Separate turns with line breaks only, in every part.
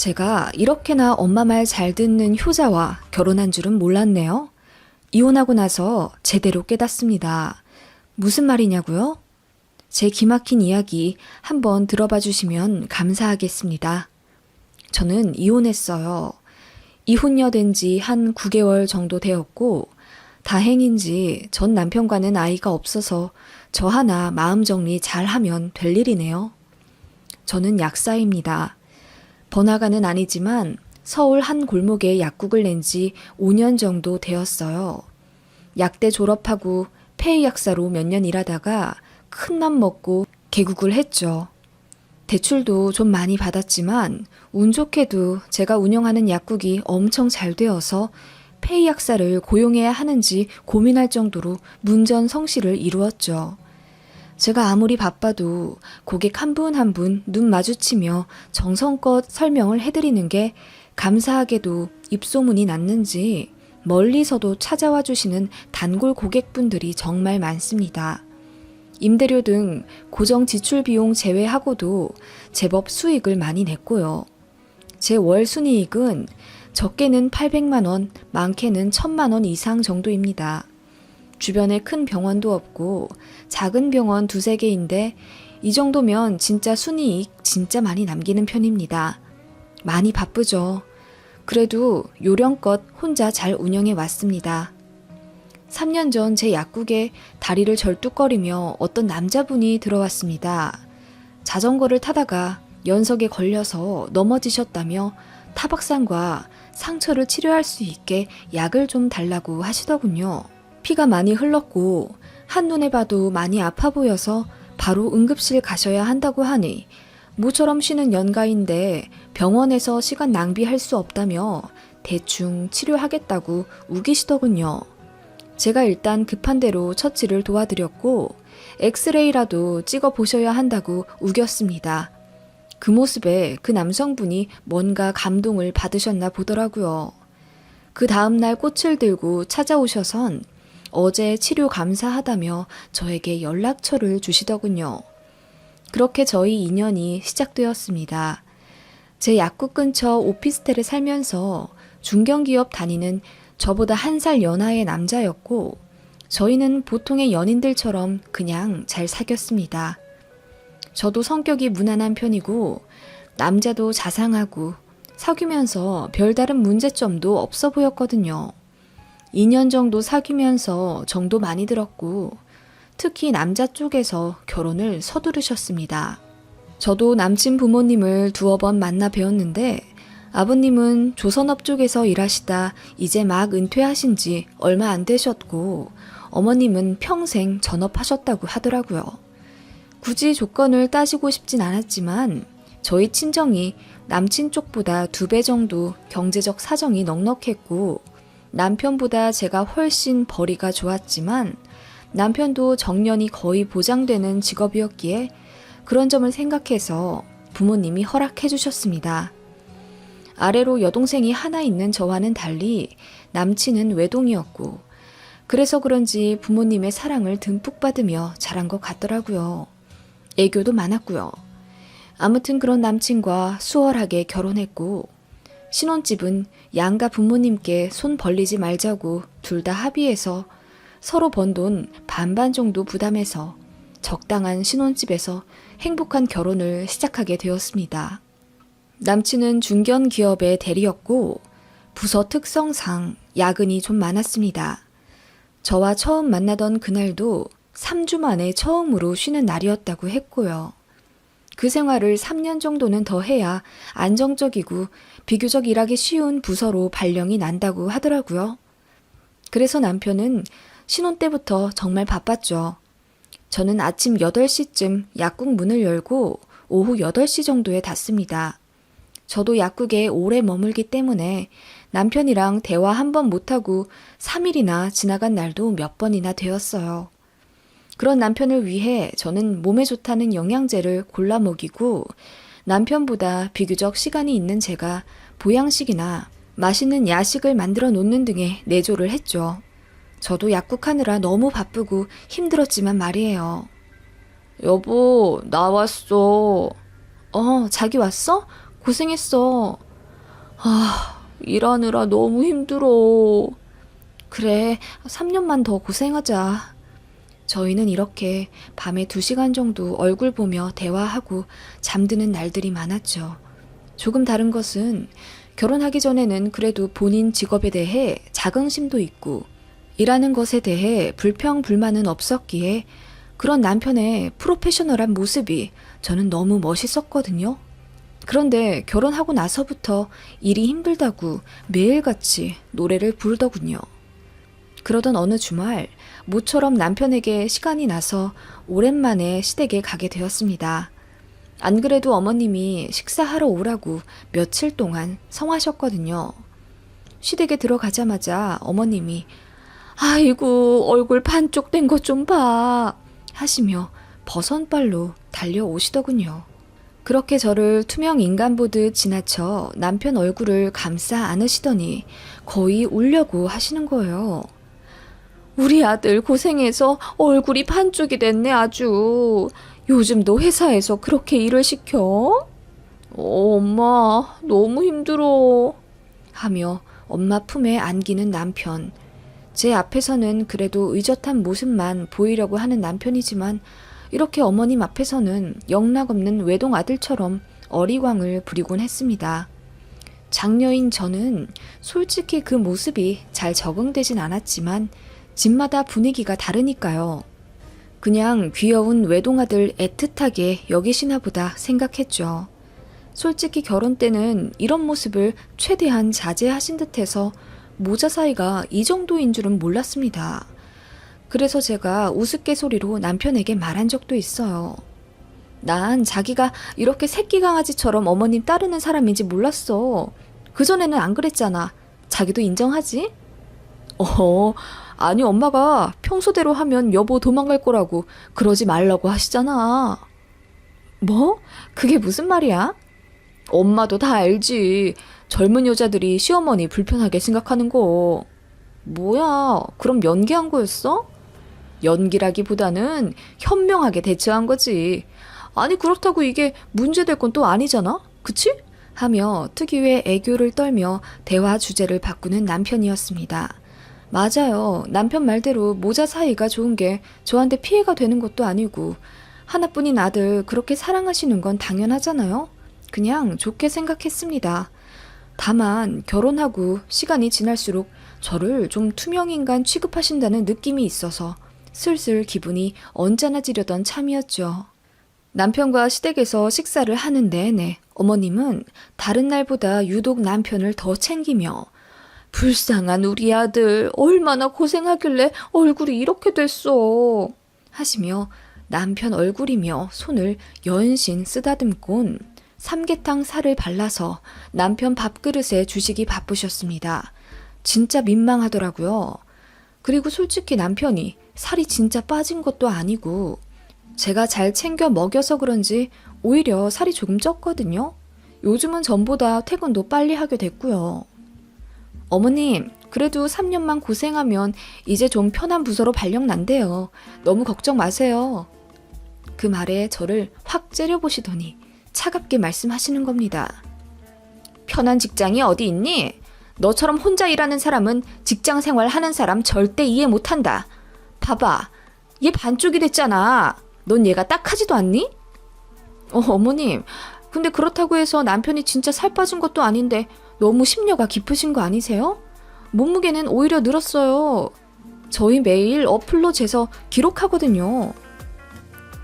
제가 이렇게나 엄마 말 잘 듣는 효자와 결혼한 줄은 몰랐네요. 이혼하고 나서 제대로 깨닫습니다. 무슨 말이냐고요? 제 기막힌 이야기 한번 들어봐 주시면 감사하겠습니다. 저는 이혼했어요. 이혼녀 된 지 한 9개월 정도 되었고, 다행인지 전 남편과는 아이가 없어서 저 하나 마음 정리 잘 하면 될 일이네요. 저는 약사입니다. 번화가는 아니지만 서울 한 골목에 약국을 낸 지 5년 정도 되었어요. 약대 졸업하고 폐의 약사로 몇 년 일하다가 큰 맘 먹고 개국을 했죠. 대출도 좀 많이 받았지만 운 좋게도 제가 운영하는 약국이 엄청 잘 되어서 폐의 약사를 고용해야 하는지 고민할 정도로 문전성시를 이루었죠. 제가 아무리 바빠도 고객 한 분 한 분 눈 마주치며 정성껏 설명을 해드리는 게 감사하게도 입소문이 났는지 멀리서도 찾아와 주시는 단골 고객분들이 정말 많습니다. 임대료 등 고정 지출 비용 제외하고도 제법 수익을 많이 냈고요. 제 월 순이익은 적게는 800만 원, 많게는 1000만 원 이상 정도입니다. 주변에 큰 병원도 없고 작은 병원 2-3개인데 이 정도면 진짜 순이익 진짜 많이 남기는 편입니다. 많이 바쁘죠. 그래도 요령껏 혼자 잘 운영해 왔습니다. 3년 전 제 약국에 다리를 절뚝거리며 어떤 남자분이 들어왔습니다. 자전거를 타다가 연석에 걸려서 넘어지셨다며 타박상과 상처를 치료할 수 있게 약을 좀 달라고 하시더군요. 피가 많이 흘렀고 한눈에 봐도 많이 아파 보여서 바로 응급실 가셔야 한다고 하니 모처럼 쉬는 연가인데 병원에서 시간 낭비할 수 없다며 대충 치료하겠다고 우기시더군요. 제가 일단 급한 대로 처치를 도와드렸고 엑스레이라도 찍어보셔야 한다고 우겼습니다. 그 모습에 그 남성분이 뭔가 감동을 받으셨나 보더라고요. 그 다음날 꽃을 들고 찾아오셔선 어제 치료 감사하다며 저에게 연락처를 주시더군요. 그렇게 저희 인연이 시작되었습니다. 제 약국 근처 오피스텔에 살면서 중견기업 다니는 저보다 1살 연하의 남자였고 저희는 보통의 연인들처럼 그냥 잘 사귀었습니다. 저도 성격이 무난한 편이고 남자도 자상하고 사귀면서 별다른 문제점도 없어 보였거든요. 2년 정도 사귀면서 정도 많이 들었고 특히 남자 쪽에서 결혼을 서두르셨습니다. 저도 남친 부모님을 2번 만나 뵈었는데 아버님은 조선업 쪽에서 일하시다 이제 막 은퇴하신 지 얼마 안 되셨고 어머님은 평생 전업하셨다고 하더라고요. 굳이 조건을 따지고 싶진 않았지만 저희 친정이 남친 쪽보다 2배 정도 경제적 사정이 넉넉했고 남편보다 제가 훨씬 벌이가 좋았지만 남편도 정년이 거의 보장되는 직업이었기에 그런 점을 생각해서 부모님이 허락해 주셨습니다. 아래로 여동생이 하나 있는 저와는 달리 남친은 외동이었고 그래서 그런지 부모님의 사랑을 듬뿍 받으며 자란 것 같더라고요. 애교도 많았고요. 아무튼 그런 남친과 수월하게 결혼했고 신혼집은 양가 부모님께 손 벌리지 말자고 둘 다 합의해서 서로 번 돈 반반 정도 부담해서 적당한 신혼집에서 행복한 결혼을 시작하게 되었습니다. 남친은 중견 기업의 대리였고 부서 특성상 야근이 좀 많았습니다. 저와 처음 만나던 그날도 3주 만에 처음으로 쉬는 날이었다고 했고요. 그 생활을 3년 정도는 더 해야 안정적이고 비교적 일하기 쉬운 부서로 발령이 난다고 하더라고요. 그래서 남편은 신혼 때부터 정말 바빴죠. 저는 아침 8시쯤 약국 문을 열고 오후 8시 정도에 닫습니다. 저도 약국에 오래 머물기 때문에 남편이랑 대화 한 번 못하고 3일이나 지나간 날도 몇 번이나 되었어요. 그런 남편을 위해 저는 몸에 좋다는 영양제를 골라 먹이고 남편보다 비교적 시간이 있는 제가 보양식이나 맛있는 야식을 만들어 놓는 등의 내조를 했죠. 저도 약국하느라 너무 바쁘고 힘들었지만 말이에요. 여보, 나 왔어. 자기 왔어? 고생했어. 일하느라 너무 힘들어. 그래, 3년만 더 고생하자. 저희는 이렇게 밤에 2시간 정도 얼굴 보며 대화하고 잠드는 날들이 많았죠. 조금 다른 것은 결혼하기 전에는 그래도 본인 직업에 대해 자긍심도 있고 일하는 것에 대해 불평, 불만은 없었기에 그런 남편의 프로페셔널한 모습이 저는 너무 멋있었거든요. 그런데 결혼하고 나서부터 일이 힘들다고 매일같이 노래를 부르더군요. 그러던 어느 주말 모처럼 남편에게 시간이 나서 오랜만에 시댁에 가게 되었습니다. 안 그래도 어머님이 식사하러 오라고 며칠 동안 성하셨거든요. 시댁에 들어가자마자 어머님이 아이고 얼굴 반쪽 된 것 좀 봐 하시며 버선발로 달려오시더군요. 그렇게 저를 투명 인간 보듯 지나쳐 남편 얼굴을 감싸 안으시더니 거의 울려고 하시는 거예요. 우리 아들 고생해서 얼굴이 반쪽이 됐네 아주. 요즘도 회사에서 그렇게 일을 시켜? 엄마 너무 힘들어 하며 엄마 품에 안기는 남편. 제 앞에서는 그래도 의젓한 모습만 보이려고 하는 남편이지만 이렇게 어머님 앞에서는 영락없는 외동 아들처럼 어리광을 부리곤 했습니다. 장녀인 저는 솔직히 그 모습이 잘 적응되진 않았지만 집마다 분위기가 다르니까요. 그냥 귀여운 외동아들 애틋하게 여기시나 보다 생각했죠. 솔직히 결혼 때는 이런 모습을 최대한 자제하신 듯해서 모자 사이가 이 정도인 줄은 몰랐습니다. 그래서 제가 우스갯소리로 남편에게 말한 적도 있어요. 난 자기가 이렇게 새끼 강아지처럼 어머님 따르는 사람인지 몰랐어. 그전에는 안 그랬잖아. 자기도 인정하지? 아니 엄마가 평소대로 하면 여보 도망갈 거라고 그러지 말라고 하시잖아. 뭐? 그게 무슨 말이야? 엄마도 다 알지. 젊은 여자들이 시어머니 불편하게 생각하는 거. 뭐야, 그럼 연기한 거였어? 연기라기보다는 현명하게 대처한 거지. 아니 그렇다고 이게 문제될 건 또 아니잖아? 그치? 하며 특유의 애교를 떨며 대화 주제를 바꾸는 남편이었습니다. 맞아요. 남편 말대로 모자 사이가 좋은 게 저한테 피해가 되는 것도 아니고 하나뿐인 아들 그렇게 사랑하시는 건 당연하잖아요. 그냥 좋게 생각했습니다. 다만 결혼하고 시간이 지날수록 저를 좀 투명인간 취급하신다는 느낌이 있어서 슬슬 기분이 언짢아지려던 참이었죠. 남편과 시댁에서 식사를 하는 내내 어머님은 다른 날보다 유독 남편을 더 챙기며 불쌍한 우리 아들 얼마나 고생하길래 얼굴이 이렇게 됐어 하시며 남편 얼굴이며 손을 연신 쓰다듬곤 삼계탕 살을 발라서 남편 밥그릇에 주시기 바쁘셨습니다. 진짜 민망하더라고요. 그리고 솔직히 남편이 살이 진짜 빠진 것도 아니고 제가 잘 챙겨 먹여서 그런지 오히려 살이 조금 쪘거든요. 요즘은 전보다 퇴근도 빨리 하게 됐고요. 어머님, 그래도 3년만 고생하면 이제 좀 편한 부서로 발령난대요. 너무 걱정 마세요. 그 말에 저를 확 째려보시더니 차갑게 말씀하시는 겁니다. 편한 직장이 어디 있니? 너처럼 혼자 일하는 사람은 직장 생활 하는 사람 절대 이해 못한다. 봐봐, 얘 반쪽이 됐잖아. 넌 얘가 딱하지도 않니? 어머님, 근데 그렇다고 해서 남편이 진짜 살 빠진 것도 아닌데 너무 심려가 깊으신 거 아니세요? 몸무게는 오히려 늘었어요. 저희 매일 어플로 재서 기록하거든요.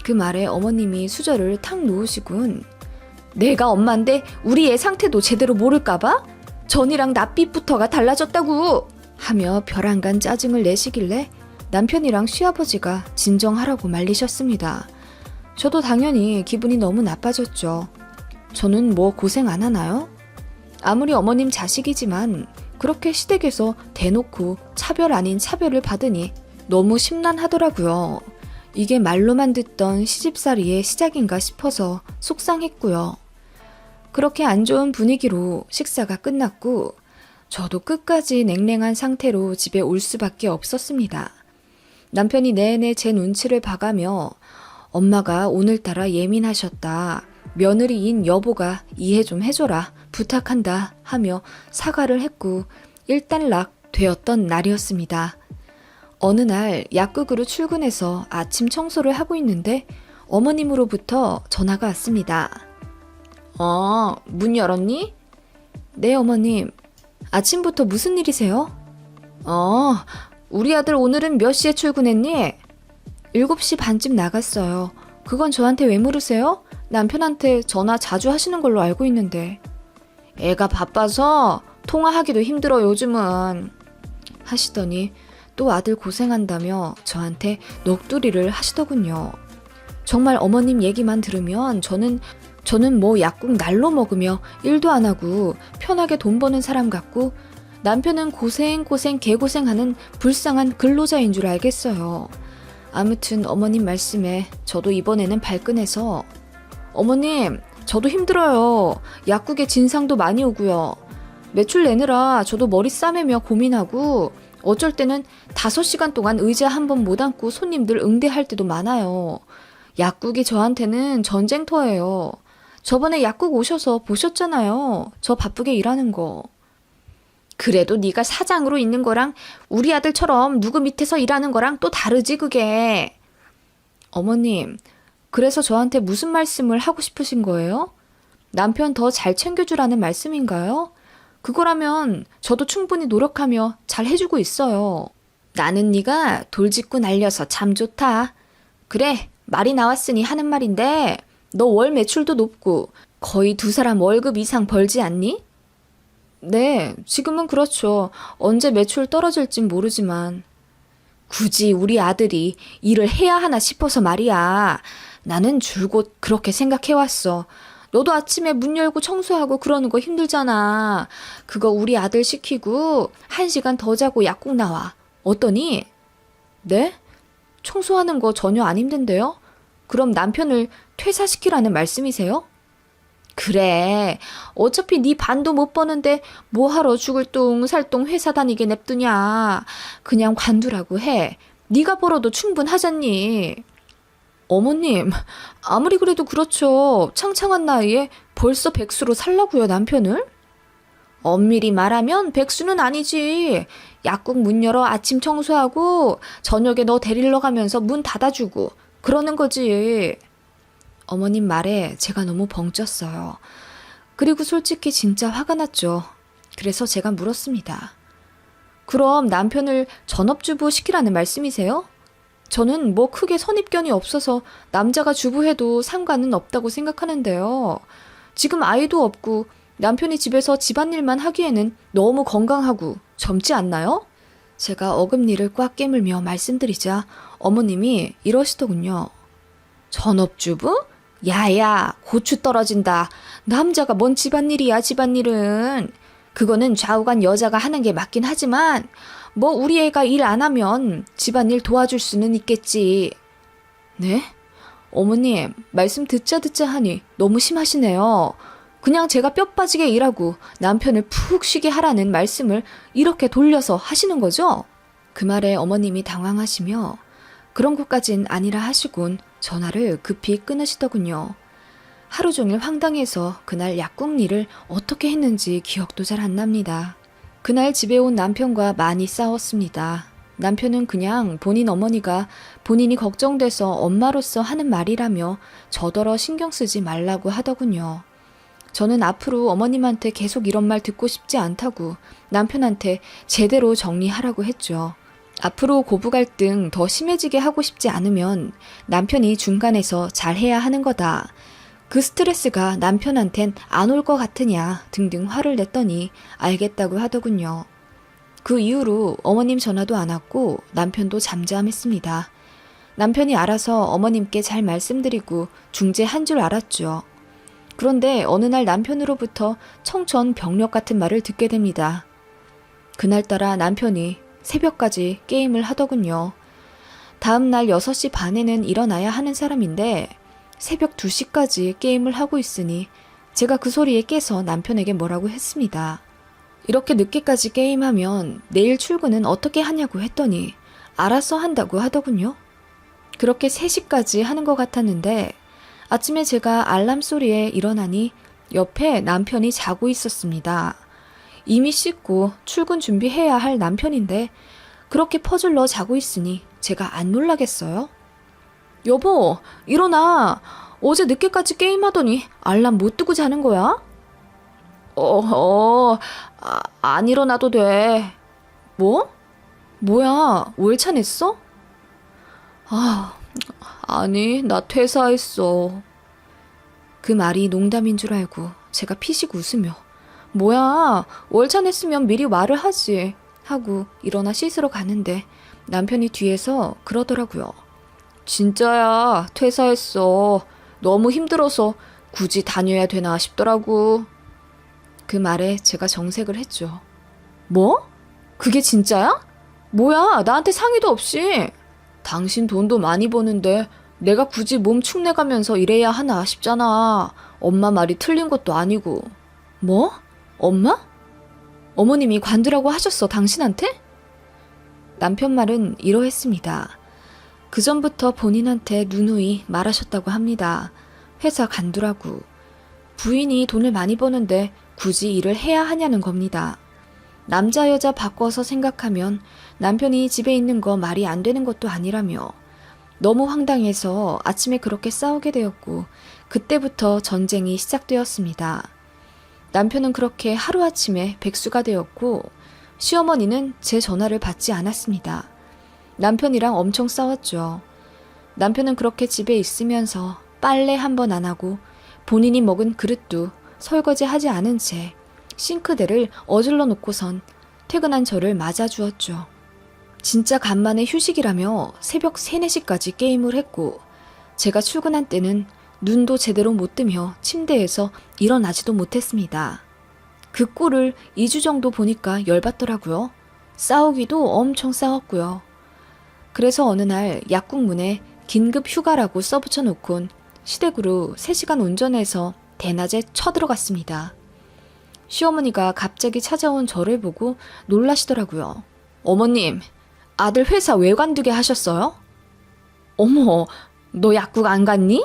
그 말에 어머님이 수저를 탁 놓으시군. 내가 엄마인데 우리 애 상태도 제대로 모를까봐? 전이랑 낯빛부터가 달라졌다고! 하며 벼랑간 짜증을 내시길래 남편이랑 시아버지가 진정하라고 말리셨습니다. 저도 당연히 기분이 너무 나빠졌죠. 저는 뭐 고생 안 하나요? 아무리 어머님 자식이지만 그렇게 시댁에서 대놓고 차별 아닌 차별을 받으니 너무 심란하더라고요. 이게 말로만 듣던 시집살이의 시작인가 싶어서 속상했고요. 그렇게 안 좋은 분위기로 식사가 끝났고 저도 끝까지 냉랭한 상태로 집에 올 수밖에 없었습니다. 남편이 내내 제 눈치를 봐가며 엄마가 오늘따라 예민하셨다. 며느리인 여보가 이해 좀 해줘라. 부탁한다 하며 사과를 했고 일단락 되었던 날이었습니다. 어느 날 약국으로 출근해서 아침 청소를 하고 있는데 어머님으로부터 전화가 왔습니다. 문 열었니? 네, 어머님. 아침부터 무슨 일이세요? 우리 아들 오늘은 몇 시에 출근했니? 7시 반쯤 나갔어요. 그건 저한테 왜 물으세요? 남편한테 전화 자주 하시는 걸로 알고 있는데. 애가 바빠서 통화하기도 힘들어 요즘은. 하시더니 또 아들 고생한다며 저한테 넋두리를 하시더군요. 정말 어머님 얘기만 들으면 저는 뭐 약국 날로 먹으며 일도 안 하고 편하게 돈 버는 사람 같고 남편은 고생 개고생하는 불쌍한 근로자인 줄 알겠어요. 아무튼 어머님 말씀에 저도 이번에는 발끈해서 어머님, 저도 힘들어요. 약국에 진상도 많이 오고요. 매출 내느라 저도 머리 싸매며 고민하고 어쩔 때는 5시간 동안 의자 한 번 못 앉고 손님들 응대할 때도 많아요. 약국이 저한테는 전쟁터예요. 저번에 약국 오셔서 보셨잖아요. 저 바쁘게 일하는 거. 그래도 네가 사장으로 있는 거랑 우리 아들처럼 누구 밑에서 일하는 거랑 또 다르지 그게. 어머님, 그래서 저한테 무슨 말씀을 하고 싶으신 거예요? 남편 더 잘 챙겨주라는 말씀인가요? 그거라면 저도 충분히 노력하며 잘 해주고 있어요. 나는 네가 돌직구 날려서 참 좋다. 그래, 말이 나왔으니 하는 말인데 너 월 매출도 높고 거의 2사람 월급 이상 벌지 않니? 네, 지금은 그렇죠. 언제 매출 떨어질진 모르지만. 굳이 우리 아들이 일을 해야 하나 싶어서 말이야. 나는 줄곧 그렇게 생각해왔어. 너도 아침에 문 열고 청소하고 그러는 거 힘들잖아. 그거 우리 아들 시키고 1시간 더 자고 약국 나와. 어떠니? 네? 청소하는 거 전혀 안 힘든데요? 그럼 남편을 퇴사시키라는 말씀이세요? 그래. 어차피 네 반도 못 버는데 뭐하러 죽을 똥 살똥 회사 다니게 냅두냐. 그냥 관두라고 해. 네가 벌어도 충분하잖니. 어머님, 아무리 그래도 그렇죠. 창창한 나이에 벌써 백수로 살라고요, 남편을? 엄밀히 말하면 백수는 아니지. 약국 문 열어 아침 청소하고 저녁에 너 데리러 가면서 문 닫아주고 그러는 거지. 어머님 말에 제가 너무 벙쪘어요. 그리고 솔직히 진짜 화가 났죠. 그래서 제가 물었습니다. 그럼 남편을 전업주부 시키라는 말씀이세요? 저는 뭐 크게 선입견이 없어서 남자가 주부해도 상관은 없다고 생각하는데요. 지금 아이도 없고 남편이 집에서 집안일만 하기에는 너무 건강하고 젊지 않나요? 제가 어금니를 꽉 깨물며 말씀드리자 어머님이 이러시더군요. 전업주부? 야야, 고추 떨어진다. 남자가 뭔 집안일이야, 집안일은. 그거는 좌우간 여자가 하는 게 맞긴 하지만 뭐 우리 애가 일 안 하면 집안일 도와줄 수는 있겠지. 네? 어머님, 말씀 듣자 하니 너무 심하시네요. 그냥 제가 뼈 빠지게 일하고 남편을 푹 쉬게 하라는 말씀을 이렇게 돌려서 하시는 거죠? 그 말에 어머님이 당황하시며 그런 것까진 아니라 하시곤 전화를 급히 끊으시더군요. 하루 종일 황당해서 그날 약국 일을 어떻게 했는지 기억도 잘 안 납니다. 그날 집에 온 남편과 많이 싸웠습니다. 남편은 그냥 본인 어머니가 본인이 걱정돼서 엄마로서 하는 말이라며 저더러 신경 쓰지 말라고 하더군요. 저는 앞으로 어머님한테 계속 이런 말 듣고 싶지 않다고 남편한테 제대로 정리하라고 했죠. 앞으로 고부 갈등 더 심해지게 하고 싶지 않으면 남편이 중간에서 잘해야 하는 거다. 그 스트레스가 남편한텐 안 올 것 같으냐 등등 화를 냈더니 알겠다고 하더군요. 그 이후로 어머님 전화도 안 왔고 남편도 잠잠했습니다. 남편이 알아서 어머님께 잘 말씀드리고 중재한 줄 알았죠. 그런데 어느 날 남편으로부터 청천벽력 같은 말을 듣게 됩니다. 그날따라 남편이 새벽까지 게임을 하더군요. 다음 날 6시 반에는 일어나야 하는 사람인데 새벽 2시까지 게임을 하고 있으니 제가 그 소리에 깨서 남편에게 뭐라고 했습니다. 이렇게 늦게까지 게임하면 내일 출근은 어떻게 하냐고 했더니 알아서 한다고 하더군요. 그렇게 3시까지 하는 것 같았는데 아침에 제가 알람 소리에 일어나니 옆에 남편이 자고 있었습니다. 이미 씻고 출근 준비해야 할 남편인데 그렇게 퍼질러 자고 있으니 제가 안 놀라겠어요? 여보, 일어나. 어제 늦게까지 게임하더니 알람 못 두고 자는 거야? 안 일어나도 돼. 뭐? 뭐야, 월차 냈어? 아니, 나 퇴사했어. 그 말이 농담인 줄 알고 제가 피식 웃으며 뭐야, 월차 냈으면 미리 말을 하지 하고 일어나 씻으러 가는데 남편이 뒤에서 그러더라고요. 진짜야, 퇴사했어. 너무 힘들어서 굳이 다녀야 되나 싶더라고. 그 말에 제가 정색을 했죠. 뭐? 그게 진짜야? 뭐야, 나한테 상의도 없이. 당신 돈도 많이 버는데 내가 굳이 몸 축내가면서 일해야 하나 싶잖아. 엄마 말이 틀린 것도 아니고. 뭐? 엄마? 어머님이 관두라고 하셨어, 당신한테? 남편 말은 이러했습니다. 그전부터 본인한테 누누이 말하셨다고 합니다. 회사 관두라고. 부인이 돈을 많이 버는데 굳이 일을 해야 하냐는 겁니다. 남자 여자 바꿔서 생각하면 남편이 집에 있는 거 말이 안 되는 것도 아니라며 너무 황당해서 아침에 그렇게 싸우게 되었고 그때부터 전쟁이 시작되었습니다. 남편은 그렇게 하루아침에 백수가 되었고 시어머니는 제 전화를 받지 않았습니다. 남편이랑 엄청 싸웠죠. 남편은 그렇게 집에 있으면서 빨래 한 번 안 하고 본인이 먹은 그릇도 설거지 하지 않은 채 싱크대를 어질러 놓고선 퇴근한 저를 맞아주었죠. 진짜 간만에 휴식이라며 새벽 3, 4시까지 게임을 했고 제가 출근한 때는 눈도 제대로 못 뜨며 침대에서 일어나지도 못했습니다. 그 꼴을 2주 정도 보니까 열받더라고요. 싸우기도 엄청 싸웠고요. 그래서 어느 날 약국문에 긴급 휴가라고 써붙여 놓곤 시댁으로 3시간 운전해서 대낮에 쳐들어갔습니다. 시어머니가 갑자기 찾아온 저를 보고 놀라시더라고요. 어머님, 아들 회사 왜 관두게 하셨어요? 어머, 너 약국 안 갔니?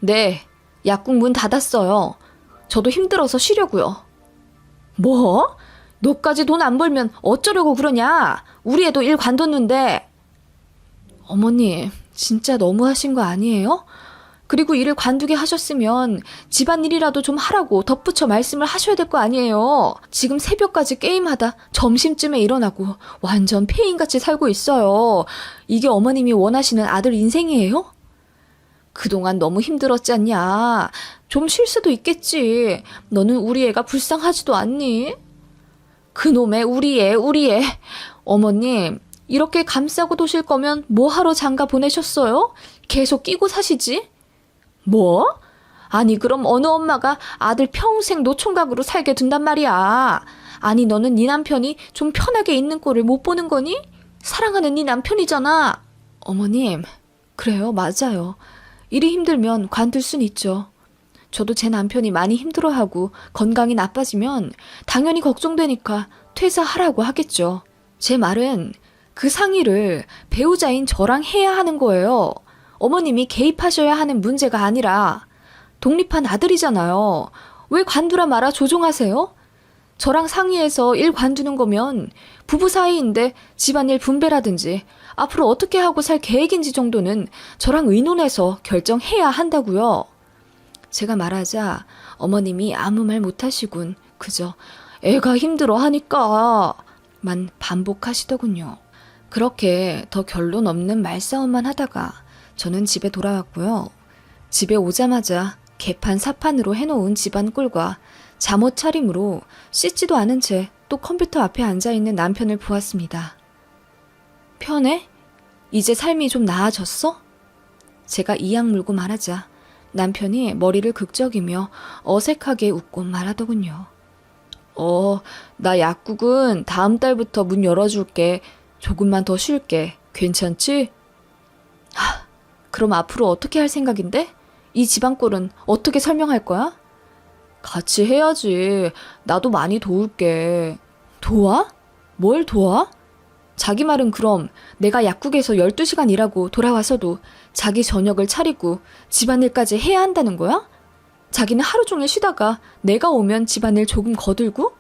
네, 약국 문 닫았어요. 저도 힘들어서 쉬려고요. 뭐? 너까지 돈 안 벌면 어쩌려고 그러냐? 우리 애도 일 관뒀는데. 어머님, 진짜 너무하신 거 아니에요? 그리고 일을 관두게 하셨으면 집안일이라도 좀 하라고 덧붙여 말씀을 하셔야 될 거 아니에요. 지금 새벽까지 게임하다 점심쯤에 일어나고 완전 폐인같이 살고 있어요. 이게 어머님이 원하시는 아들 인생이에요? 그동안 너무 힘들었지 않냐. 좀 쉴 수도 있겠지. 너는 우리 애가 불쌍하지도 않니? 그놈의 우리 애. 어머님, 이렇게 감싸고 도실 거면 뭐하러 장가 보내셨어요? 계속 끼고 사시지? 뭐? 아니 그럼 어느 엄마가 아들 평생 노총각으로 살게 둔단 말이야. 아니 너는 네 남편이 좀 편하게 있는 꼴을 못 보는 거니? 사랑하는 네 남편이잖아. 어머님, 그래요, 맞아요. 일이 힘들면 관둘 순 있죠. 저도 제 남편이 많이 힘들어하고 건강이 나빠지면 당연히 걱정되니까 퇴사하라고 하겠죠. 제 말은 그 상의를 배우자인 저랑 해야 하는 거예요. 어머님이 개입하셔야 하는 문제가 아니라 독립한 아들이잖아요. 왜 관두라 마라 조종하세요? 저랑 상의해서 일 관두는 거면 부부 사이인데 집안일 분배라든지 앞으로 어떻게 하고 살 계획인지 정도는 저랑 의논해서 결정해야 한다고요. 제가 말하자 어머님이 아무 말 못하시군 그저 애가 힘들어 하니까 만 반복하시더군요. 그렇게 더 결론 없는 말싸움만 하다가 저는 집에 돌아왔고요. 집에 오자마자 개판 사판으로 해놓은 집안 꼴과 잠옷 차림으로 씻지도 않은 채 또 컴퓨터 앞에 앉아있는 남편을 보았습니다. 편해? 이제 삶이 좀 나아졌어? 제가 이악 물고 말하자 남편이 머리를 극적이며 어색하게 웃고 말하더군요. 나 약국은 다음 달부터 문 열어줄게. 조금만 더 쉴게. 괜찮지? 그럼 앞으로 어떻게 할 생각인데? 이 집안 꼴은 어떻게 설명할 거야? 같이 해야지. 나도 많이 도울게. 도와? 뭘 도와? 자기 말은 그럼 내가 약국에서 12시간 일하고 돌아와서도 자기 저녁을 차리고 집안일까지 해야 한다는 거야? 자기는 하루 종일 쉬다가 내가 오면 집안일 조금 거들고?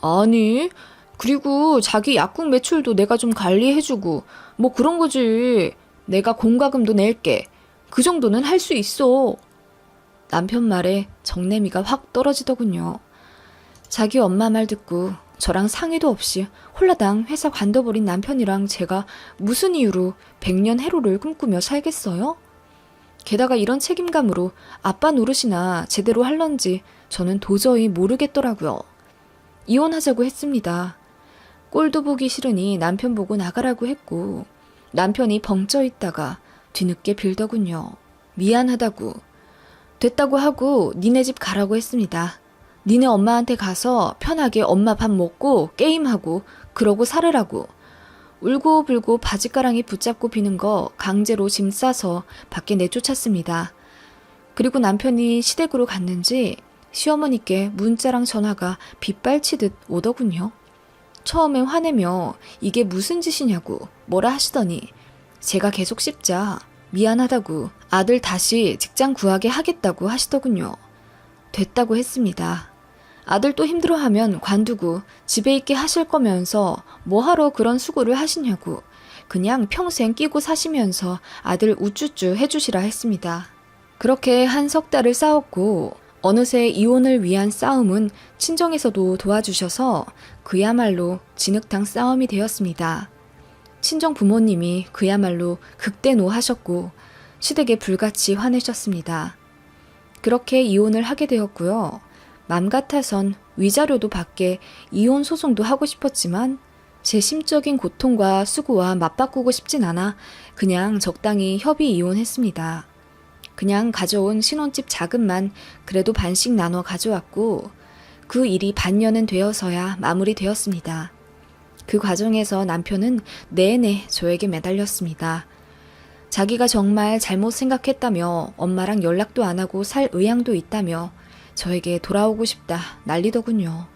아니, 그리고 자기 약국 매출도 내가 좀 관리해주고 뭐 그런 거지. 내가 공과금도 낼게. 그 정도는 할 수 있어. 남편 말에 정내미가 확 떨어지더군요. 자기 엄마 말 듣고 저랑 상의도 없이 홀라당 회사 관둬버린 남편이랑 제가 무슨 이유로 100년 해로를 꿈꾸며 살겠어요? 게다가 이런 책임감으로 아빠 노릇이나 제대로 할런지 저는 도저히 모르겠더라고요. 이혼하자고 했습니다. 꼴도 보기 싫으니 남편 보고 나가라고 했고 남편이 벙쪄 있다가 뒤늦게 빌더군요. 미안하다고. 됐다고 하고 니네 집 가라고 했습니다. 니네 엄마한테 가서 편하게 엄마 밥 먹고 게임하고 그러고 살으라고. 울고불고 바지가랑이 붙잡고 비는 거 강제로 짐 싸서 밖에 내쫓았습니다. 그리고 남편이 시댁으로 갔는지 시어머니께 문자랑 전화가 빗발치듯 오더군요. 처음엔 화내며 이게 무슨 짓이냐고 뭐라 하시더니 제가 계속 씹자 미안하다고 아들 다시 직장 구하게 하겠다고 하시더군요. 됐다고 했습니다. 아들 또 힘들어하면 관두고 집에 있게 하실 거면서 뭐하러 그런 수고를 하시냐고 그냥 평생 끼고 사시면서 아들 우쭈쭈 해주시라 했습니다. 그렇게 한 석 달을 싸웠고 어느새 이혼을 위한 싸움은 친정에서도 도와주셔서 그야말로 진흙탕 싸움이 되었습니다. 친정 부모님이 그야말로 극대노하셨고 시댁에 불같이 화내셨습니다. 그렇게 이혼을 하게 되었고요. 맘 같아선 위자료도 받게 이혼 소송도 하고 싶었지만 제 심적인 고통과 수고와 맞바꾸고 싶진 않아 그냥 적당히 협의 이혼했습니다. 그냥 가져온 신혼집 자금만 그래도 반씩 나눠 가져왔고 그 일이 반년은 되어서야 마무리되었습니다. 그 과정에서 남편은 내내 저에게 매달렸습니다. 자기가 정말 잘못 생각했다며 엄마랑 연락도 안 하고 살 의향도 있다며 저에게 돌아오고 싶다 난리더군요.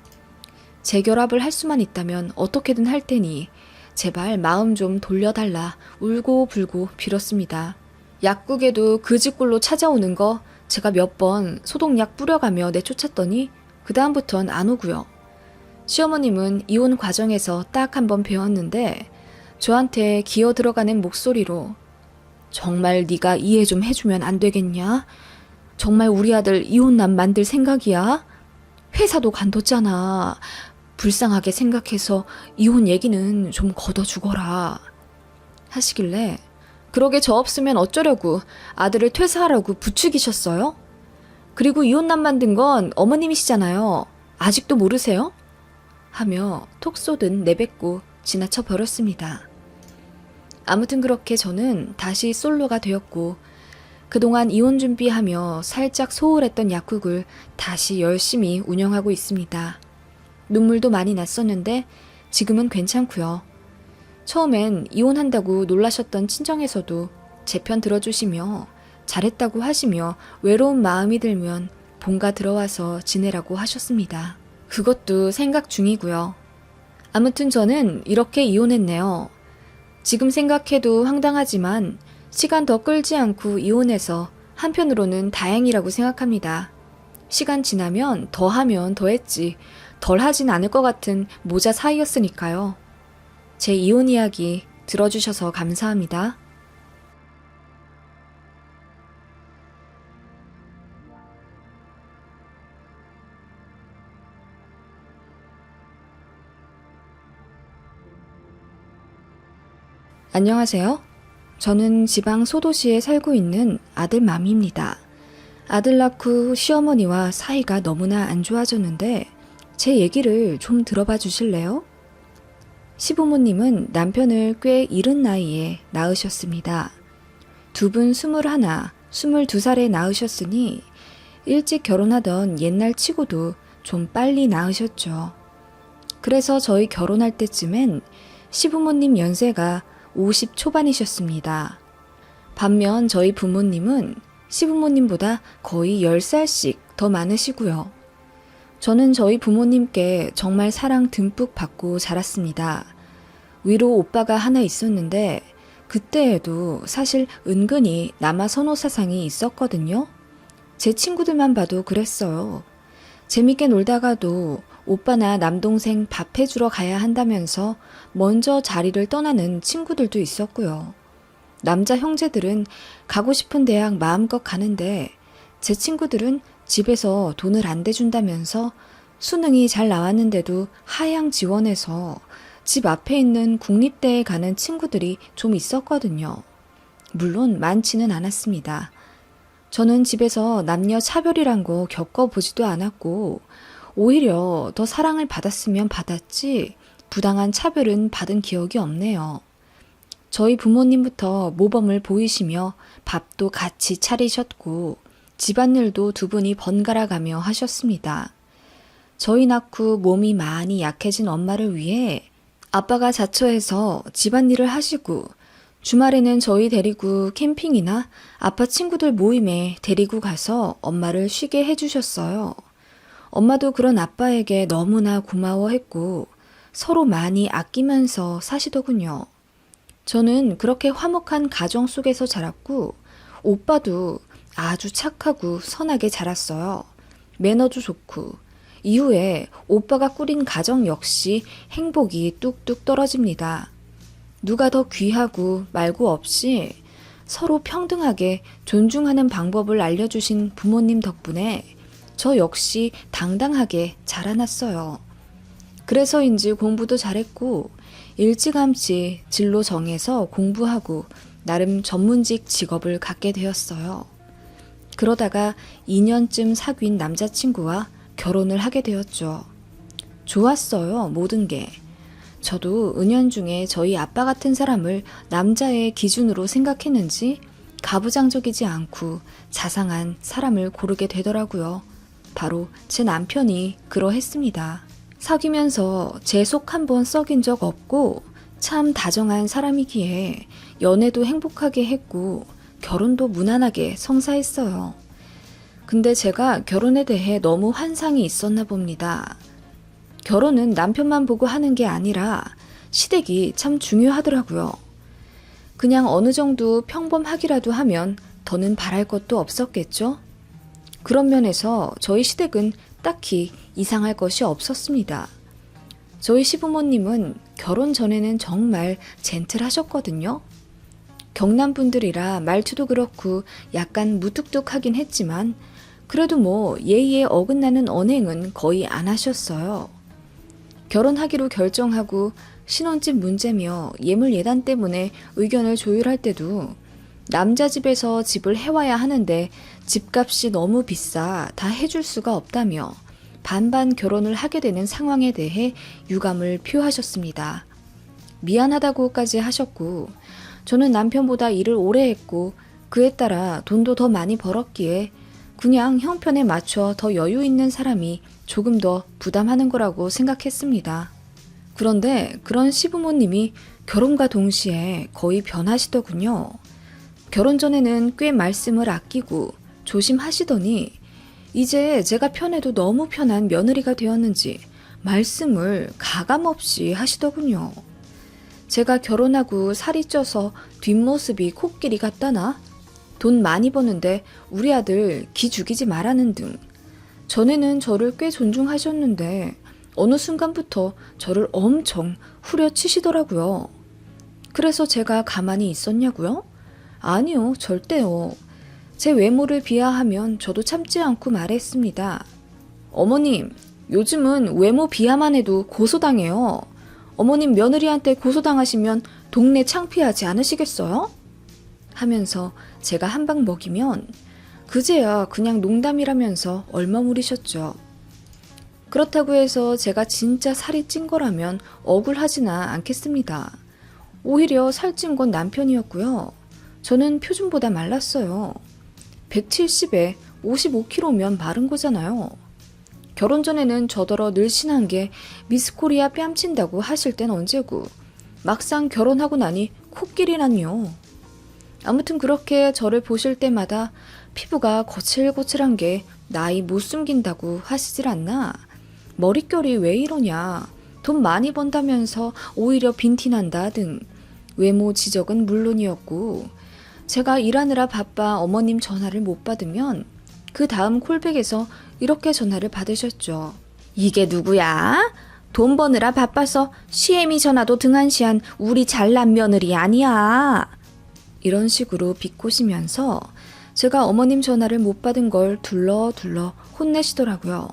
재결합을 할 수만 있다면 어떻게든 할 테니 제발 마음 좀 돌려달라 울고 불고 빌었습니다. 약국에도 그 집 꼴로 찾아오는 거 제가 몇 번 소독약 뿌려가며 내쫓았더니 그 다음부턴 안 오고요. 시어머님은 이혼 과정에서 딱 한 번 배웠는데 저한테 기어 들어가는 목소리로 정말 네가 이해 좀 해주면 안 되겠냐? 정말 우리 아들 이혼남 만들 생각이야? 회사도 관뒀잖아. 불쌍하게 생각해서 이혼 얘기는 좀 걷어주거라. 하시길래 그러게 저 없으면 어쩌려고 아들을 퇴사하라고 부추기셨어요? 그리고 이혼남 만든 건 어머님이시잖아요. 아직도 모르세요? 하며 톡 쏘듯 내뱉고 지나쳐 버렸습니다. 아무튼 그렇게 저는 다시 솔로가 되었고 그동안 이혼 준비하며 살짝 소홀했던 약국을 다시 열심히 운영하고 있습니다. 눈물도 많이 났었는데 지금은 괜찮고요. 처음엔 이혼한다고 놀라셨던 친정에서도 제 편 들어주시며 잘했다고 하시며 외로운 마음이 들면 본가 들어와서 지내라고 하셨습니다. 그것도 생각 중이고요. 아무튼 저는 이렇게 이혼했네요. 지금 생각해도 황당하지만 시간 더 끌지 않고 이혼해서 한편으로는 다행이라고 생각합니다. 시간 지나면 더 하면 더 했지 덜 하진 않을 것 같은 모자 사이였으니까요. 제 이혼 이야기 들어주셔서 감사합니다. 안녕하세요. 저는 지방 소도시에 살고 있는 아들맘입니다. 아들 낳고 시어머니와 사이가 너무나 안 좋아졌는데 제 얘기를 좀 들어봐 주실래요? 시부모님은 남편을 꽤 이른 나이에 낳으셨습니다. 두 분 21, 22살에 낳으셨으니 일찍 결혼하던 옛날 치고도 좀 빨리 낳으셨죠. 그래서 저희 결혼할 때쯤엔 시부모님 연세가 50 초반이셨습니다. 반면 저희 부모님은 시부모님보다 거의 10살씩 더 많으시고요. 저는 저희 부모님께 정말 사랑 듬뿍 받고 자랐습니다. 위로 오빠가 하나 있었는데 그때에도 사실 은근히 남아 선호 사상이 있었거든요. 제 친구들만 봐도 그랬어요. 재밌게 놀다가도 오빠나 남동생 밥 해주러 가야 한다면서 먼저 자리를 떠나는 친구들도 있었고요. 남자 형제들은 가고 싶은 대학 마음껏 가는데 제 친구들은 집에서 돈을 안 대준다면서 수능이 잘 나왔는데도 하향 지원해서 집 앞에 있는 국립대에 가는 친구들이 좀 있었거든요. 물론 많지는 않았습니다. 저는 집에서 남녀 차별이란 거 겪어보지도 않았고 오히려 더 사랑을 받았으면 받았지 부당한 차별은 받은 기억이 없네요. 저희 부모님부터 모범을 보이시며 밥도 같이 차리셨고 집안일도 두 분이 번갈아 가며 하셨습니다. 저희 낳고 몸이 많이 약해진 엄마를 위해 아빠가 자처해서 집안일을 하시고 주말에는 저희 데리고 캠핑이나 아빠 친구들 모임에 데리고 가서 엄마를 쉬게 해주셨어요. 엄마도 그런 아빠에게 너무나 고마워했고 서로 많이 아끼면서 사시더군요. 저는 그렇게 화목한 가정 속에서 자랐고 오빠도 아주 착하고 선하게 자랐어요. 매너도 좋고 이후에 오빠가 꾸린 가정 역시 행복이 뚝뚝 떨어집니다. 누가 더 귀하고 말고 없이 서로 평등하게 존중하는 방법을 알려주신 부모님 덕분에 저 역시 당당하게 자라났어요. 그래서인지 공부도 잘했고 일찌감치 진로 정해서 공부하고 나름 전문직 직업을 갖게 되었어요. 그러다가 2년쯤 사귄 남자친구와 결혼을 하게 되었죠. 좋았어요, 모든 게. 저도 은연중에 저희 아빠 같은 사람을 남자의 기준으로 생각했는지 가부장적이지 않고 자상한 사람을 고르게 되더라고요. 바로 제 남편이 그러했습니다. 사귀면서 제 속 한 번 썩인 적 없고 참 다정한 사람이기에 연애도 행복하게 했고 결혼도 무난하게 성사했어요. 근데 제가 결혼에 대해 너무 환상이 있었나 봅니다. 결혼은 남편만 보고 하는 게 아니라 시댁이 참 중요하더라고요. 그냥 어느 정도 평범하기라도 하면 더는 바랄 것도 없었겠죠? 그런 면에서 저희 시댁은 딱히 이상할 것이 없었습니다. 저희 시부모님은 결혼 전에는 정말 젠틀하셨거든요. 경남 분들이라 말투도 그렇고 약간 무뚝뚝하긴 했지만 그래도 뭐 예의에 어긋나는 언행은 거의 안 하셨어요. 결혼하기로 결정하고 신혼집 문제며 예물 예단 때문에 의견을 조율할 때도 남자 집에서 집을 해와야 하는데 집값이 너무 비싸 다 해줄 수가 없다며 반반 결혼을 하게 되는 상황에 대해 유감을 표하셨습니다. 미안하다고까지 하셨고 저는 남편보다 일을 오래 했고 그에 따라 돈도 더 많이 벌었기에 그냥 형편에 맞춰 더 여유 있는 사람이 조금 더 부담하는 거라고 생각했습니다. 그런데 그런 시부모님이 결혼과 동시에 거의 변하시더군요. 결혼 전에는 꽤 말씀을 아끼고 조심하시더니 이제 제가 편해도 너무 편한 며느리가 되었는지 말씀을 가감없이 하시더군요. 제가 결혼하고 살이 쪄서 뒷모습이 코끼리 같다나? 돈 많이 버는데 우리 아들 기 죽이지 말라는 등 전에는 저를 꽤 존중하셨는데 어느 순간부터 저를 엄청 후려치시더라고요. 그래서 제가 가만히 있었냐고요? 아니요, 절대요. 제 외모를 비하하면 저도 참지 않고 말했습니다. 어머님, 요즘은 외모 비하만 해도 고소당해요. 어머님 며느리한테 고소당하시면 동네 창피하지 않으시겠어요? 하면서 제가 한 방 먹이면 그제야 그냥 농담이라면서 얼머무리셨죠. 그렇다고 해서 제가 진짜 살이 찐 거라면 억울하지나 않겠습니다. 오히려 살찐 건 남편이었고요. 저는 표준보다 말랐어요. 170에 55kg면 마른 거잖아요. 결혼 전에는 저더러 늘씬한 게 미스코리아 뺨친다고 하실 땐 언제고 막상 결혼하고 나니 코끼리란요. 아무튼 그렇게 저를 보실 때마다 피부가 거칠거칠한 게 나이 못 숨긴다고 하시질 않나? 머릿결이 왜 이러냐? 돈 많이 번다면서 오히려 빈티난다 등 외모 지적은 물론이었고 제가 일하느라 바빠 어머님 전화를 못 받으면 그 다음 콜백에서 이렇게 전화를 받으셨죠. 이게 누구야? 돈 버느라 바빠서 시애미 전화도 등한시한 우리 잘난 며느리 아니야. 이런 식으로 비꼬시면서 제가 어머님 전화를 못 받은 걸 둘러둘러 혼내시더라고요.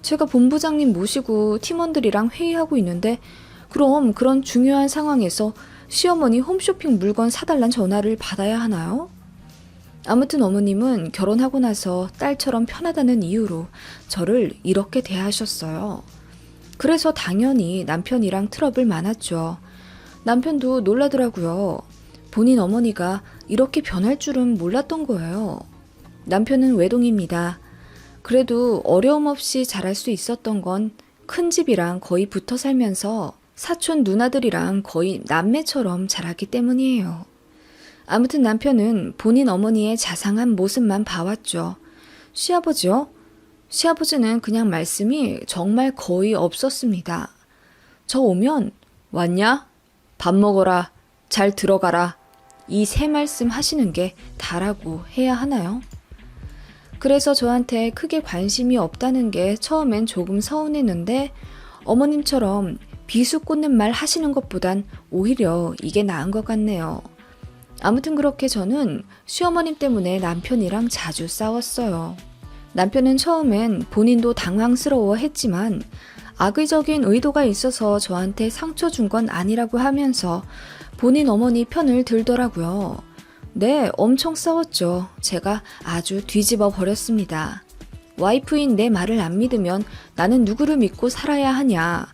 제가 본부장님 모시고 팀원들이랑 회의하고 있는데 그럼 그런 중요한 상황에서 시어머니 홈쇼핑 물건 사달란 전화를 받아야 하나요? 아무튼 어머님은 결혼하고 나서 딸처럼 편하다는 이유로 저를 이렇게 대하셨어요. 그래서 당연히 남편이랑 트러블 많았죠. 남편도 놀라더라고요. 본인 어머니가 이렇게 변할 줄은 몰랐던 거예요. 남편은 외동입니다. 그래도 어려움 없이 자랄 수 있었던 건 큰 집이랑 거의 붙어 살면서 사촌 누나들이랑 거의 남매처럼 자랐기 때문이에요. 아무튼 남편은 본인 어머니의 자상한 모습만 봐왔죠. 시아버지요? 시아버지는 그냥 말씀이 정말 거의 없었습니다. 저 오면 왔냐? 밥 먹어라. 잘 들어가라. 이 세 말씀 하시는 게 다라고 해야 하나요? 그래서 저한테 크게 관심이 없다는 게 처음엔 조금 서운했는데 어머님처럼 비수 꽂는 말 하시는 것보단 오히려 이게 나은 것 같네요. 아무튼 그렇게 저는 시어머님 때문에 남편이랑 자주 싸웠어요. 남편은 처음엔 본인도 당황스러워 했지만 악의적인 의도가 있어서 저한테 상처 준 건 아니라고 하면서 본인 어머니 편을 들더라고요. 네, 엄청 싸웠죠. 제가 아주 뒤집어 버렸습니다. 와이프인 내 말을 안 믿으면 나는 누구를 믿고 살아야 하냐.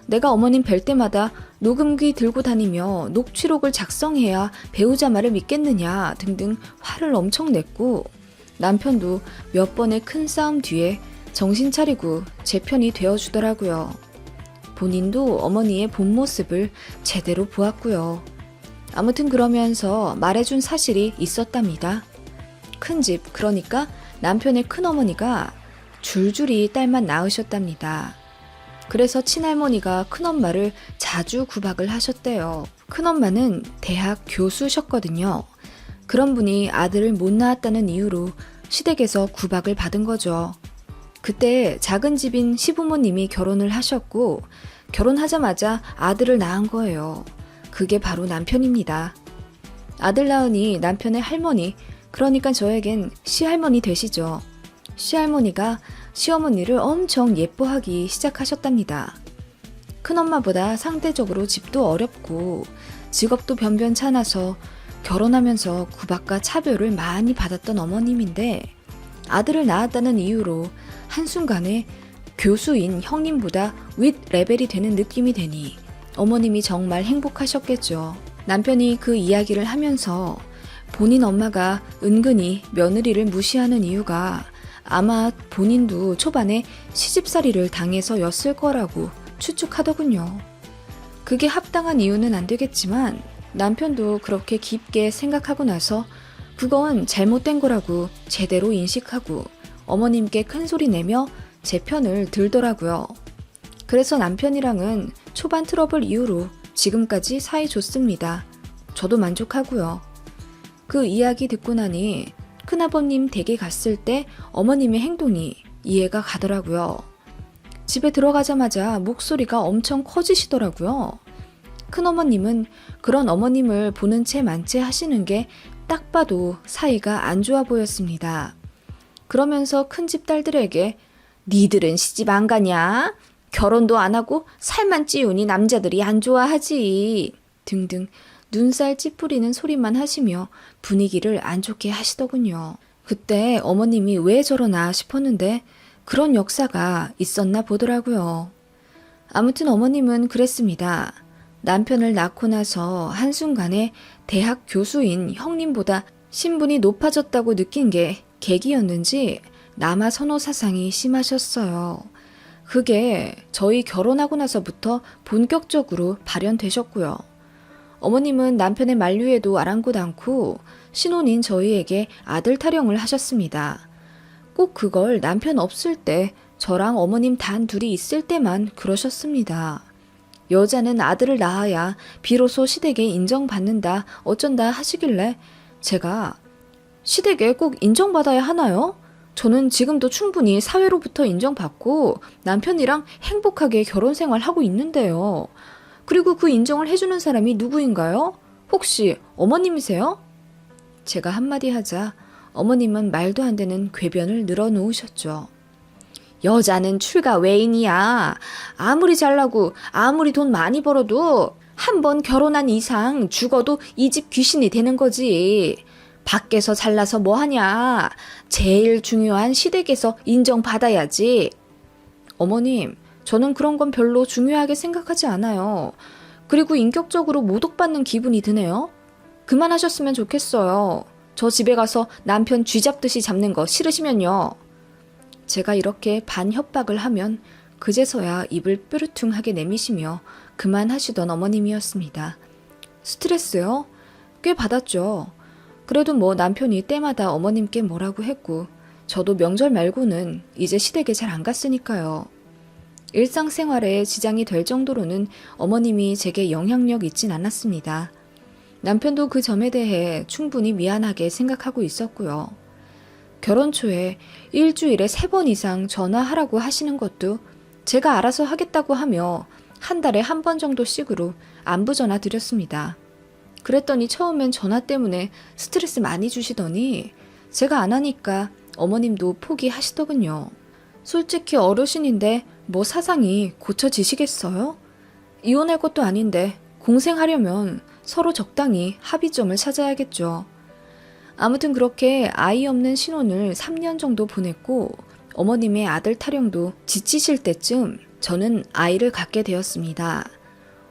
내가 어머님 뵐 때마다 녹음기 들고 다니며 녹취록을 작성해야 배우자 말을 믿겠느냐 등등 화를 엄청 냈고 남편도 몇 번의 큰 싸움 뒤에 정신 차리고 제 편이 되어주더라고요. 본인도 어머니의 본 모습을 제대로 보았고요. 아무튼 그러면서 말해준 사실이 있었답니다. 큰집, 그러니까 남편의 큰어머니가 줄줄이 딸만 낳으셨답니다. 그래서 친할머니가 큰엄마를 자주 구박을 하셨대요. 큰엄마는 대학 교수셨거든요. 그런 분이 아들을 못 낳았다는 이유로 시댁에서 구박을 받은 거죠. 그때 작은 집인 시부모님이 결혼을 하셨고 결혼하자마자 아들을 낳은 거예요. 그게 바로 남편입니다. 아들 낳으니 남편의 할머니, 그러니까 저에겐 시할머니 되시죠. 시할머니가 시어머니를 엄청 예뻐하기 시작하셨답니다. 큰엄마보다 상대적으로 집도 어렵고 직업도 변변찮아서 결혼하면서 구박과 차별을 많이 받았던 어머님인데 아들을 낳았다는 이유로 한순간에 교수인 형님보다 윗 레벨이 되는 느낌이 되니 어머님이 정말 행복하셨겠죠. 남편이 그 이야기를 하면서 본인 엄마가 은근히 며느리를 무시하는 이유가 아마 본인도 초반에 시집살이를 당해서였을 거라고 추측하더군요. 그게 합당한 이유는 안 되겠지만 남편도 그렇게 깊게 생각하고 나서 그건 잘못된 거라고 제대로 인식하고 어머님께 큰 소리 내며 제 편을 들더라고요. 그래서 남편이랑은 초반 트러블 이후로 지금까지 사이 좋습니다. 저도 만족하고요. 그 이야기 듣고 나니 큰아버님 댁에 갔을 때 어머님의 행동이 이해가 가더라고요. 집에 들어가자마자 목소리가 엄청 커지시더라고요. 큰어머님은 그런 어머님을 보는 채 만채 하시는 게 딱 봐도 사이가 안 좋아 보였습니다. 그러면서 큰집 딸들에게 니들은 시집 안 가냐? 결혼도 안 하고 살만 찌우니 남자들이 안 좋아하지. 등등 눈살 찌푸리는 소리만 하시며 분위기를 안 좋게 하시더군요. 그때 어머님이 왜 저러나 싶었는데 그런 역사가 있었나 보더라고요. 아무튼 어머님은 그랬습니다. 남편을 낳고 나서 한순간에 대학 교수인 형님보다 신분이 높아졌다고 느낀 게 계기였는지 남아 선호 사상이 심하셨어요. 그게 저희 결혼하고 나서부터 본격적으로 발현되셨고요. 어머님은 남편의 만류에도 아랑곳 않고 신혼인 저희에게 아들 타령을 하셨습니다. 꼭 그걸 남편 없을 때 저랑 어머님 단 둘이 있을 때만 그러셨습니다. 여자는 아들을 낳아야 비로소 시댁에 인정받는다 어쩐다 하시길래 제가 시댁에 꼭 인정받아야 하나요? 저는 지금도 충분히 사회로부터 인정받고 남편이랑 행복하게 결혼 생활하고 있는데요. 그리고 그 인정을 해주는 사람이 누구인가요? 혹시 어머님이세요? 제가 한마디 하자 어머님은 말도 안 되는 궤변을 늘어놓으셨죠. 여자는 출가 외인이야. 아무리 잘나고 아무리 돈 많이 벌어도 한 번 결혼한 이상 죽어도 이 집 귀신이 되는 거지. 밖에서 잘나서 뭐하냐. 제일 중요한 시댁에서 인정받아야지. 어머님, 저는 그런 건 별로 중요하게 생각하지 않아요. 그리고 인격적으로 모독받는 기분이 드네요. 그만하셨으면 좋겠어요. 저 집에 가서 남편 쥐잡듯이 잡는 거 싫으시면요. 제가 이렇게 반협박을 하면 그제서야 입을 뾰루퉁하게 내미시며 그만하시던 어머님이었습니다. 스트레스요? 꽤 받았죠. 그래도 뭐 남편이 때마다 어머님께 뭐라고 했고 저도 명절 말고는 이제 시댁에 잘 안 갔으니까요. 일상생활에 지장이 될 정도로는 어머님이 제게 영향력 있진 않았습니다. 남편도 그 점에 대해 충분히 미안하게 생각하고 있었고요. 결혼 초에 일주일에 3번 이상 전화하라고 하시는 것도 제가 알아서 하겠다고 하며 한 달에 1번 정도씩으로 안부 전화 드렸습니다. 그랬더니 처음엔 전화 때문에 스트레스 많이 주시더니 제가 안 하니까 어머님도 포기하시더군요. 솔직히 어르신인데 뭐 사상이 고쳐지시겠어요? 이혼할 것도 아닌데 공생하려면 서로 적당히 합의점을 찾아야겠죠. 아무튼 그렇게 아이 없는 신혼을 3년 정도 보냈고 어머님의 아들 타령도 지치실 때쯤 저는 아이를 갖게 되었습니다.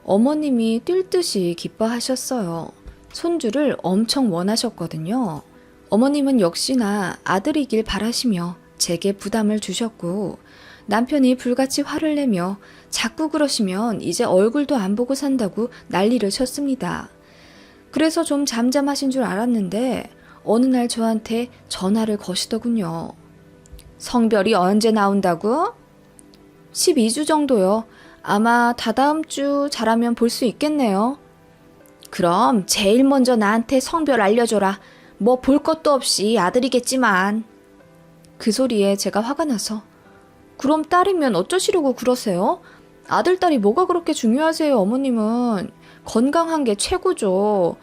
어머님이 뛸 듯이 기뻐하셨어요. 손주를 엄청 원하셨거든요. 어머님은 역시나 아들이길 바라시며 제게 부담을 주셨고 남편이 불같이 화를 내며 자꾸 그러시면 이제 얼굴도 안 보고 산다고 난리를 쳤습니다. 그래서 좀 잠잠하신 줄 알았는데 어느 날 저한테 전화를 거시더군요. 성별이 언제 나온다고? 12주 정도요. 아마 다다음 주 잘하면 볼 수 있겠네요. 그럼 제일 먼저 나한테 성별 알려줘라. 뭐 볼 것도 없이 아들이겠지만. 그 소리에 제가 화가 나서 그럼 딸이면 어쩌시려고 그러세요? 아들, 딸이 뭐가 그렇게 중요하세요, 어머님은. 건강한 게 최고죠.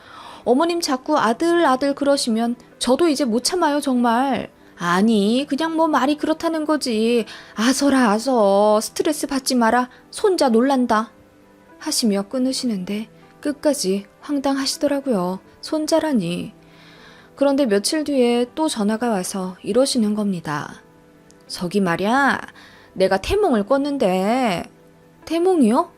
어머님 자꾸 아들, 아들 그러시면 저도 이제 못 참아요, 정말. 아니, 그냥 뭐 말이 그렇다는 거지. 아서라, 아서. 스트레스 받지 마라. 손자 놀란다. 하시며 끊으시는데 끝까지 황당하시더라고요. 손자라니. 그런데 며칠 뒤에 또 전화가 와서 이러시는 겁니다. 저기 말이야, 내가 태몽을 꿨는데. 태몽이요?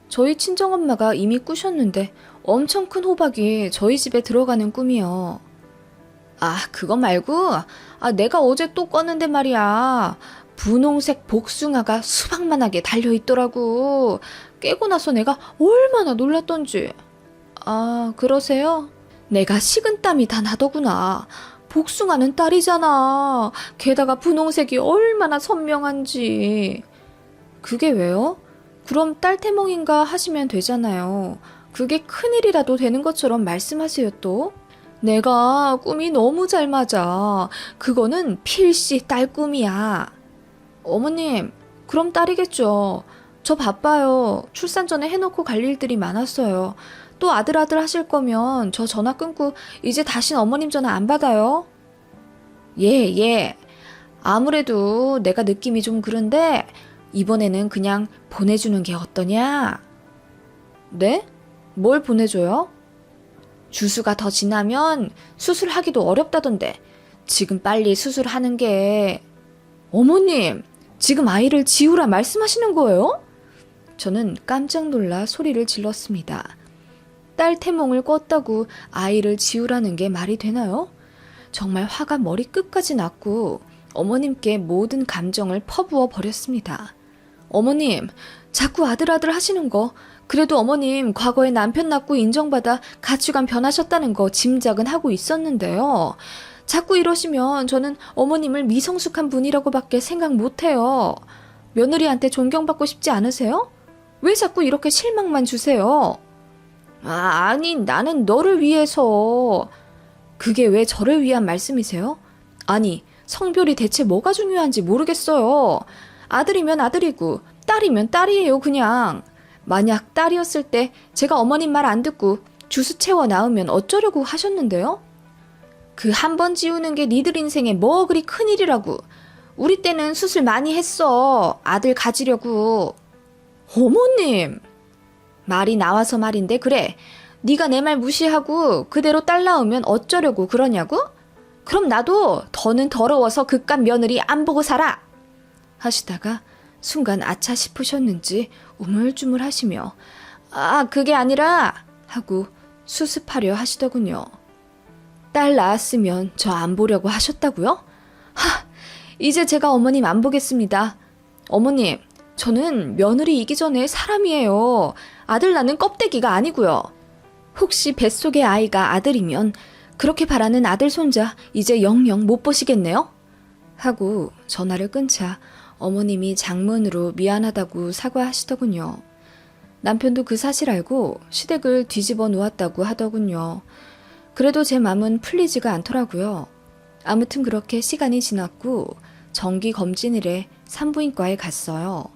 저희 친정엄마가 이미 꾸셨는데 엄청 큰 호박이 저희 집에 들어가는 꿈이요. 아, 그거 말고 내가 어제 또 꿨는데 말이야. 분홍색 복숭아가 수박만하게 달려있더라고. 깨고 나서 내가 얼마나 놀랐던지. 아, 그러세요? 내가 식은땀이 다 나더구나. 복숭아는 딸이잖아. 게다가 분홍색이 얼마나 선명한지. 그게 왜요? 그럼 딸 태몽인가 하시면 되잖아요. 그게 큰일이라도 되는 것처럼 말씀하세요 또. 내가 꿈이 너무 잘 맞아. 그거는 필시 딸 꿈이야. 어머님, 그럼 딸이겠죠. 저 바빠요. 출산 전에 해놓고 갈 일들이 많았어요. 또 아들 하실 거면 저 전화 끊고 이제 다신 어머님 전화 안 받아요. 예. 아무래도 내가 느낌이 좀 그런데 이번에는 그냥 보내주는 게 어떠냐? 네? 뭘 보내줘요? 주수가 더 지나면 수술하기도 어렵다던데 지금 빨리 수술하는 게... 어머님, 지금 아이를 지우라 말씀하시는 거예요? 저는 깜짝 놀라 소리를 질렀습니다. 딸 태몽을 꿨다고 아이를 지우라는 게 말이 되나요? 정말 화가 머리 끝까지 났고 어머님께 모든 감정을 퍼부어 버렸습니다. 어머님, 자꾸 아들 하시는 거 그래도 어머님 과거에 남편 낳고 인정받아 가치관 변하셨다는 거 짐작은 하고 있었는데요. 자꾸 이러시면 저는 어머님을 미성숙한 분이라고밖에 생각 못해요. 며느리한테 존경받고 싶지 않으세요? 왜 자꾸 이렇게 실망만 주세요? 아니, 나는 너를 위해서. 그게 왜 저를 위한 말씀이세요? 아니, 성별이 대체 뭐가 중요한지 모르겠어요. 아들이면 아들이고 딸이면 딸이에요, 그냥. 만약 딸이었을 때 제가 어머님 말 안 듣고 주스 채워 낳으면 어쩌려고 하셨는데요? 그 한 번 지우는 게 니들 인생에 뭐 그리 큰일이라고. 우리 때는 수술 많이 했어. 아들 가지려고. 어머님! 말이 나와서 말인데 그래. 네가 내 말 무시하고 그대로 딸 낳으면 어쩌려고 그러냐고? 그럼 나도 더는 더러워서 그깟 며느리 안 보고 살아! 하시다가 순간 아차 싶으셨는지 우물쭈물 하시며 아, 그게 아니라 하고 수습하려 하시더군요. 딸 낳았으면 저 안 보려고 하셨다고요? 하, 이제 제가 어머님 안 보겠습니다. 어머님, 저는 며느리이기 전에 사람이에요. 아들 낳는 껍데기가 아니고요. 혹시 뱃속의 아이가 아들이면 그렇게 바라는 아들 손자 이제 영영 못 보시겠네요? 하고 전화를 끊자 어머님이 장문으로 미안하다고 사과하시더군요. 남편도 그 사실 알고 시댁을 뒤집어 놓았다고 하더군요. 그래도 제 맘은 풀리지가 않더라고요. 아무튼 그렇게 시간이 지났고 정기 검진일에 산부인과에 갔어요.